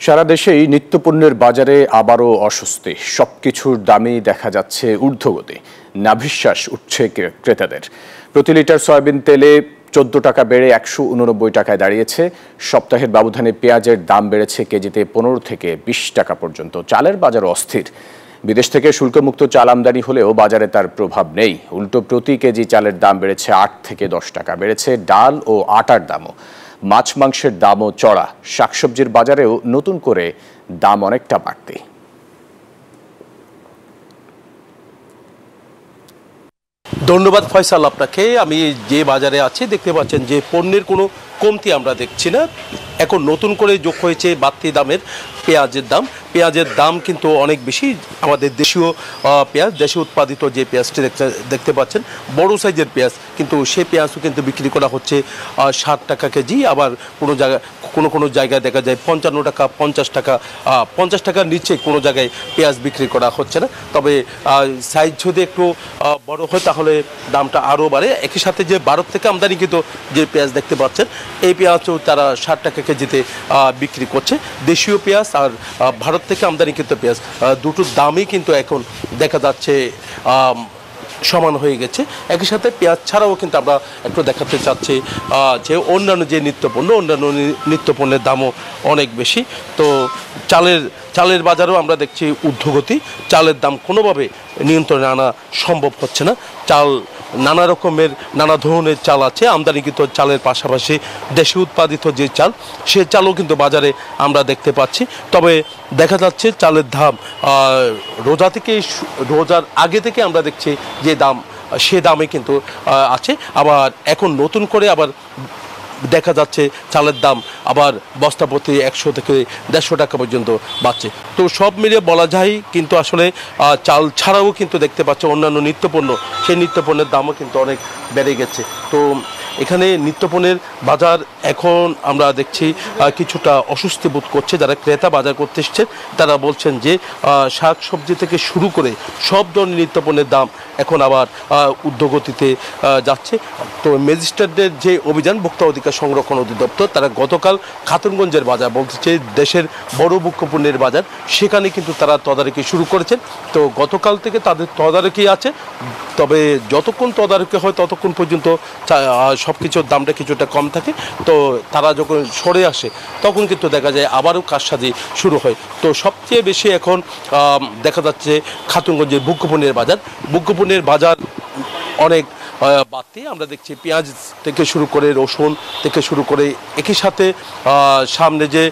সারা দেশেই নিত্যপণ্যের বাজারে আবারও অস্বস্তি। সবকিছুর দামই দেখা যাচ্ছে ঊর্ধ্বগতি। নাভিশ্বাস উঠছে ক্রেতাদের। প্রতি লিটার সয়াবিন তেলে 14 টাকা বেড়ে 189 টাকায় দাঁড়িয়েছে। সপ্তাহের ব্যবধানে পেঁয়াজের দাম বেড়েছে কেজিতে 15 থেকে 20 টাকা পর্যন্ত। চালের বাজার অস্থির। বিদেশ থেকে শুল্কমুক্ত চাল আমদানি হলেও বাজারে তার প্রভাব নেই। উল্টো প্রতি কেজি চালের দাম বেড়েছে 8 থেকে 10 টাকা। বেড়েছে ডাল ও আটার দামও। মাছ মাংসের দামও চড়া। শাকসবজির বাজারেও নতুন করে দাম অনেকটা বাড়তি। ধন্যবাদ ফয়সাল আপনাকে। আমি যে বাজারে আছি দেখতে পাচ্ছেন যে পণ্যের কোনো কমতি আমরা দেখছি না। এখন নতুন করে যোগ হয়েছে বাড়তি দামের পেঁয়াজের দাম। পেঁয়াজের দাম কিন্তু অনেক বেশি। আমাদের দেশীয় পেঁয়াজ, দেশে উৎপাদিত যে পেঁয়াজটি দেখতে পাচ্ছেন বড় সাইজের পেঁয়াজ, কিন্তু সে পেঁয়াজও কিন্তু বিক্রি করা হচ্ছে 60 টাকা কেজি। আবার কোনো জায়গায় দেখা যায় 55 টাকা, 50 টাকা, 50 টাকার নিচে কোনো জায়গায় পেঁয়াজ বিক্রি করা হচ্ছে না। তবে সাইজ যদি একটু বড় হয় তাহলে দামটা আরও বাড়ে। একই সাথে যে ভারত থেকে আমদানিকৃত যে পেঁয়াজ দেখতে পাচ্ছেন এই পেঁয়াজও তারা 60 টাকা কেজিতে বিক্রি করছে। দেশীয় পেঁয়াজ আর ভারত থেকে আমদানিকৃত পেঁয়াজ দুটোর দামই কিন্তু এখন দেখা যাচ্ছে সমান হয়ে গেছে। একই সাথে পেঁয়াজ ছাড়াও কিন্তু আমরা একটু দেখাতে চাচ্ছি যে অন্যান্য যে নিত্যপণ্যের দামও অনেক বেশি। তো চালের বাজারেও আমরা দেখছি ঊর্ধ্বগতি। চালের দাম কোনোভাবে নিয়ন্ত্রণে আনা সম্ভব হচ্ছে না। চাল নানা ধরনের চাল আছে। আমদানিকৃত চালের পাশাপাশি দেশে উৎপাদিত যে চাল, সে চালও কিন্তু বাজারে আমরা দেখতে পাচ্ছি। তবে দেখা যাচ্ছে চালের দাম রোজার আগে থেকে আমরা দেখছি যে দাম, সে দামে কিন্তু আছে। আবার এখন নতুন করে আবার দেখা যাচ্ছে চালের দাম আবার বস্তা প্রতি 100 থেকে 150 টাকা পর্যন্ত বাড়ছে। তো সব মিলিয়ে বলা যায় কিন্তু আসলে চাল ছাড়াও কিন্তু দেখতে পাচ্ছে অন্যান্য নিত্যপণ্য, সেই নিত্যপণ্যের দামও কিন্তু অনেক বেড়ে গেছে। তো এখানে নিত্যপণ্যের বাজার এখন আমরা দেখছি কিছুটা অস্বস্তি বোধ করছে। যারা ক্রেতা বাজার করতে এসছেন তারা বলছেন যে শাক সবজি থেকে শুরু করে সব ধরনের নিত্যপণ্যের দাম এখন আবার ঊর্ধ্বগতিতে যাচ্ছে। তো ম্যাজিস্ট্রেটদের যে অভিযান, ভোক্তা অধিকার সংরক্ষণ অধিদপ্তর, তারা গতকাল খাতুনগঞ্জের বাজার বলছে দেশের বড় ভোগ্যপণ্যের বাজার, সেখানে কিন্তু তারা তদারকি শুরু করেছেন। তো গতকাল থেকে তাদের তদারকি আছে। তবে যতক্ষণ তদারকি হয় ততক্ষণ পর্যন্ত সব কিছুর দামটা কিছুটা কম থাকে। তো তারা যখন সরে আসে তখন কিন্তু দেখা যায় আবারও কারসাজি শুরু হয়। তো সবচেয়ে বেশি এখন দেখা যাচ্ছে খাতুনগঞ্জের ভোগ্যপণ্যের বাজার অনেক বাড়তি। আমরা দেখছি পেঁয়াজ থেকে শুরু করে রসুন থেকে শুরু করে, একই সাথে সামনে যে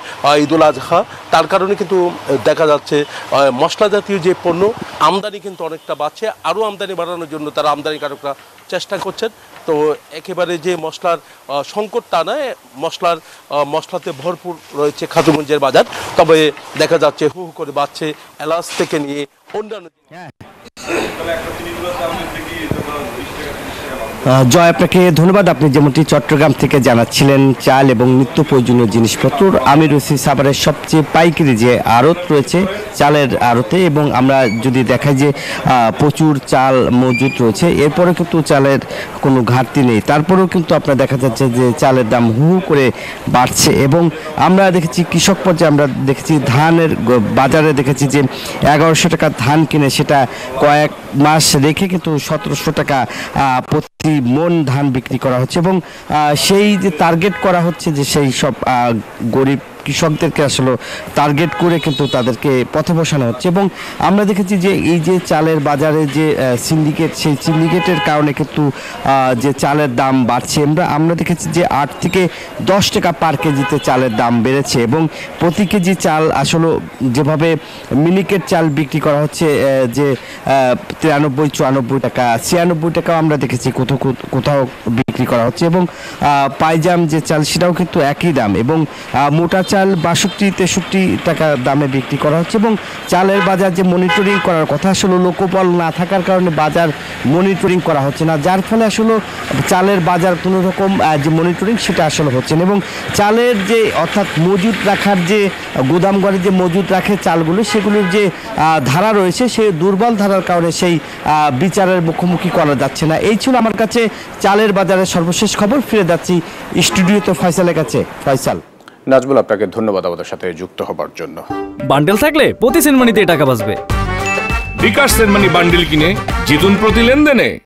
ঈদুল আজহা, তার কারণে কিন্তু দেখা যাচ্ছে মশলা জাতীয় যে পণ্য আমদানি কিন্তু অনেকটা বাড়ছে। আরও আমদানি বাড়ানোর জন্য তারা আমদানিকারকরা চেষ্টা করছেন। তো একেবারে যে মশলার সংকট তা নয়, মশলাতে ভরপুর রয়েছে খাতুনগঞ্জের বাজার। তবে দেখা যাচ্ছে হু হু করে বাড়ছে এলাচ থেকে নিয়ে অন্যান্য। জয়, আপনাকে ধন্যবাদ। আপনি যেমনটি চট্টগ্রাম থেকে জানাচ্ছিলেন চাল এবং নিত্য প্রয়োজনীয় জিনিসপত্র, আমি রয়েছি সাভারের সবচেয়ে পাইকারি যে আড়ত রয়েছে চালের আড়তে, এবং আমরা যদি দেখাই যে প্রচুর চাল মজুদ রয়েছে। এরপরে কিন্তু চালের কোনো ঘাটতি নেই। তারপরেও কিন্তু আপনার দেখা যাচ্ছে যে চালের দাম হু হু করে বাড়ছে। এবং আমরা দেখেছি কৃষক পর্যায়ে, আমরা দেখেছি ধানের বাজারে দেখেছি যে 1100 টাকা ধান কিনে সেটা কয়েক মাস রেখে কিন্তু 1700 টাকা প্রতি মন ধান বিক্রি করা হচ্ছে। এবং সেই যে টার্গেট করা হচ্ছে যে সেই সব গরিব কৃষকদেরকে আসলে টার্গেট করে কিন্তু তাদেরকে পথে বসানো হচ্ছে। এবং আমরা দেখেছি যে এই যে চালের বাজারে যে সিন্ডিকেট, সেই সিন্ডিকেটের কারণে কিন্তু যে চালের দাম বাড়ছে। আমরা দেখেছি যে 8 থেকে 10 টাকা পার কেজিতে চালের দাম বেড়েছে। এবং প্রতি কেজি চাল আসলে যেভাবে মিনিকেট চাল বিক্রি করা হচ্ছে যে 93, 94 টাকা, 96 টাকাও আমরা দেখেছি কোথাও বিক্রি করা হচ্ছে। এবং পাইজাম যে চাল সেটাও কিন্তু একই দাম। এবং মোটা চাল 62-63 টাকা দামে বিক্রি করা হচ্ছে। এবং চালের বাজার যে মনিটরিং করার কথা, আসলে লোকবল না থাকার কারণে বাজার মনিটরিং করা হচ্ছে না, যার ফলে আসলে চালের বাজার কোনো রকম যে মনিটরিং সেটা আসলে হচ্ছে না। এবং চালের যে অর্থাৎ মজুদ রাখার যে গুদামঘরে যে মজুদ রাখে চালগুলো, সেগুলোর যে ধারা রয়েছে সেই দুর্বল ধারার কারণে সেই বিচারের মুখোমুখি করা যাচ্ছে না। এই ছিল আমার কাছে চালের বাজারের সর্বশেষ খবর। ফিরে যাচ্ছি স্টুডিওতে ফয়সালের কাছে। ফয়সাল। নাজমুল, আপনাকে ধন্যবাদ আমাদের সাথে যুক্ত হবার জন্য। বান্ডেল থাকলে প্রতি সেনমানিতে টাকা বাঁচবে। বিকাশ সেনমানি বান্ডিল কিনে জিতুন প্রতি লেনদেনে।